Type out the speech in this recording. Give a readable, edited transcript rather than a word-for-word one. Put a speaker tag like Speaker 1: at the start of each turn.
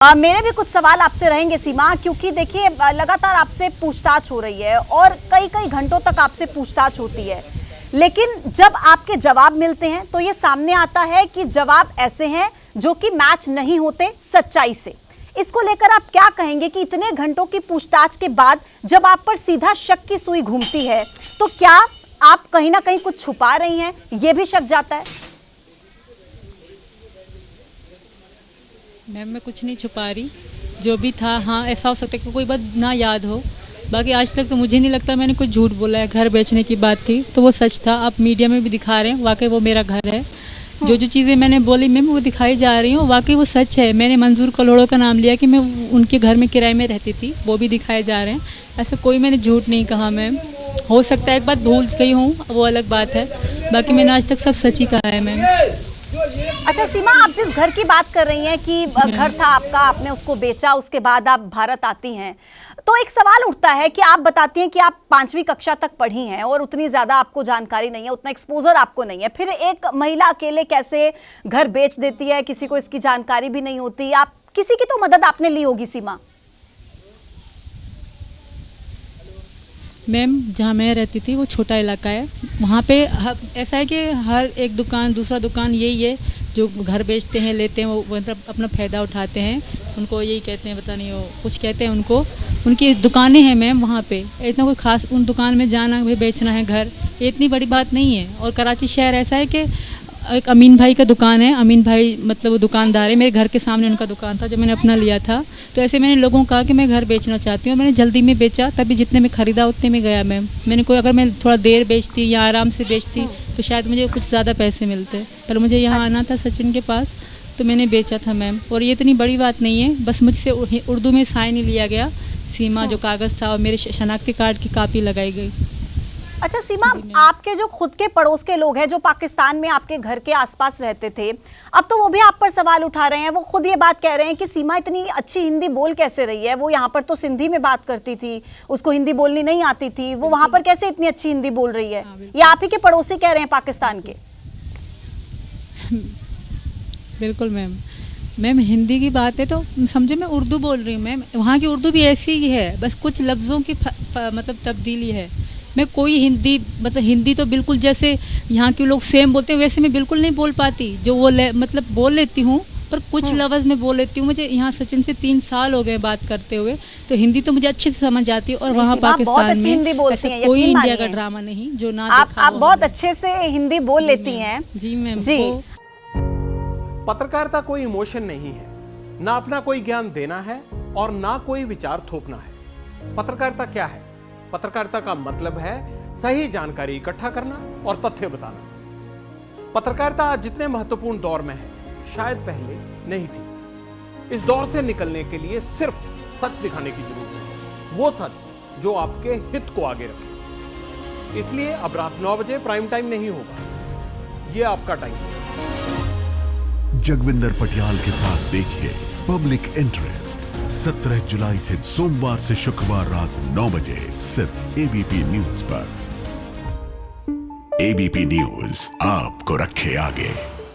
Speaker 1: मेरे भी कुछ सवाल आपसे रहेंगे सीमा, क्योंकि देखिए लगातार आपसे पूछताछ हो रही है और कई कई घंटों तक आपसे पूछताछ होती है, लेकिन जब आपके जवाब मिलते हैं तो ये सामने आता है कि जवाब ऐसे हैं जो कि मैच नहीं होते सच्चाई से। इसको लेकर आप क्या कहेंगे कि इतने घंटों की पूछताछ के बाद जब आप पर सीधा शक की सुई घूमती है तो क्या आप कहीं ना कहीं कुछ छुपा रही हैं, ये भी शक जाता है?
Speaker 2: मैम मैं कुछ नहीं छुपा रही, जो भी था हाँ ऐसा हो सकता है कि कोई बात ना याद हो, बाकी आज तक तो मुझे नहीं लगता मैंने कुछ झूठ बोला है। घर बेचने की बात थी तो वो सच था, आप मीडिया में भी दिखा रहे हैं, वाकई वो मेरा घर है। जो जो चीज़ें मैंने बोली मैम वो दिखाई जा रही हूँ, वाकई वो सच है। मैंने मंजूर कलोड़ों का नाम लिया कि मैं उनके घर में किराए में रहती थी, वो भी दिखाए जा रहे हैं। ऐसा कोई मैंने झूठ नहीं कहा मैम। हो सकता है एक बात भूल गई हूँ, वो अलग बात है, बाकी मैंने आज तक सब सच ही कहा है मैम।
Speaker 1: अच्छा सीमा, आप जिस घर की बात कर रही हैं कि घर था आपका, आपने उसको बेचा, उसके बाद आप भारत आती हैं, तो एक सवाल उठता है कि आप बताती हैं कि आप 5वीं कक्षा तक पढ़ी हैं और उतनी ज्यादा आपको जानकारी नहीं है, उतना एक्सपोजर आपको नहीं है। फिर एक महिला अकेले कैसे घर बेच देती है, किसी को इसकी जानकारी भी नहीं होती। आप किसी की तो मदद आपने ली होगी सीमा?
Speaker 2: मैम जहाँ मैं रहती थी वो छोटा इलाका है, वहाँ पे ऐसा है कि हर एक दुकान दूसरा दुकान यही है, जो घर बेचते हैं लेते हैं वो मतलब अपना फ़ायदा उठाते हैं। उनको यही कहते हैं, पता नहीं वो कुछ कहते हैं उनको, उनकी दुकानें हैं मैम वहाँ पे। इतना कोई ख़ास उन दुकान में जाना भाई बेचना है घर, ये इतनी बड़ी बात नहीं है। और कराची शहर ऐसा है कि एक अमीन भाई का दुकान है, अमीन भाई मतलब वो दुकानदार है, मेरे घर के सामने उनका दुकान था जब मैंने अपना लिया था। तो ऐसे मैंने लोगों को कहा कि मैं घर बेचना चाहती हूँ, मैंने जल्दी में बेचा, तभी जितने में ख़रीदा उतने में गया मैम। मैंने कोई अगर मैं थोड़ा देर बेचती या आराम से बेचती तो शायद मुझे कुछ ज़्यादा पैसे मिलते, पर मुझे यहाँ आना था सचिन के पास तो मैंने बेचा था मैम। और ये इतनी बड़ी बात नहीं है, बस मुझसे उर्दू में साइन ही लिया गया, सीमा जो कागज़ था और मेरे शनाख्ती कार्ड की कापी लगाई गई।
Speaker 1: अच्छा सीमा, आपके जो खुद के पड़ोस के लोग हैं जो पाकिस्तान में आपके घर के आसपास रहते थे, अब तो वो भी आप पर सवाल उठा रहे हैं। वो खुद ये बात कह रहे हैं कि सीमा इतनी अच्छी हिंदी बोल कैसे रही है, वो यहाँ पर तो सिंधी में बात करती थी, उसको हिंदी बोलनी नहीं आती थी, वो वहाँ पर कैसे इतनी अच्छी हिंदी बोल रही है? ये आप ही के पड़ोसी कह रहे हैं पाकिस्तान के।
Speaker 2: बिल्कुल मैम, मैम हिंदी की बात है तो समझे मैं उर्दू बोल रही हूँ मैम, वहाँ की उर्दू भी ऐसी ही है, बस कुछ लफ्ज़ों की मतलब तब्दीली है। मैं कोई हिंदी मतलब हिंदी तो बिल्कुल जैसे यहाँ के लोग सेम बोलते हैं वैसे मैं बिल्कुल नहीं बोल पाती, जो वो मतलब बोल लेती हूँ, पर कुछ लफ्ज़ मैं बोल लेती हूँ। मुझे यहाँ सचिन से 3 साल हो गए बात करते हुए, तो हिंदी तो मुझे अच्छे से समझ आती है। और वहाँ पाकिस्तान में ऐसा कोई इंडिया का ड्रामा नहीं जो ना
Speaker 1: आप बहुत अच्छे से हिंदी बोल लेती हैं।
Speaker 2: जी मैम
Speaker 1: जी।
Speaker 3: पत्रकारिता कोई इमोशन नहीं है, ना अपना कोई ज्ञान देना है और ना कोई विचार थोपना है। पत्रकारिता क्या है? पत्रकारिता का मतलब है सही जानकारी इकट्ठा करना और तथ्य बताना। पत्रकारिता आज जितने महत्वपूर्ण दौर में है शायद पहले नहीं थी। इस दौर से निकलने के लिए सिर्फ सच दिखाने की जरूरत है, वो सच जो आपके हित को आगे रखे। इसलिए अब रात 9 बजे प्राइम टाइम नहीं होगा, ये आपका टाइम है।
Speaker 4: जगविंदर पटियाल के साथ देखिए पब्लिक इंटरेस्ट 17 जुलाई से सोमवार से शुक्रवार रात 9 बजे सिर्फ एबीपी न्यूज पर। एबीपी न्यूज आपको रखे आगे।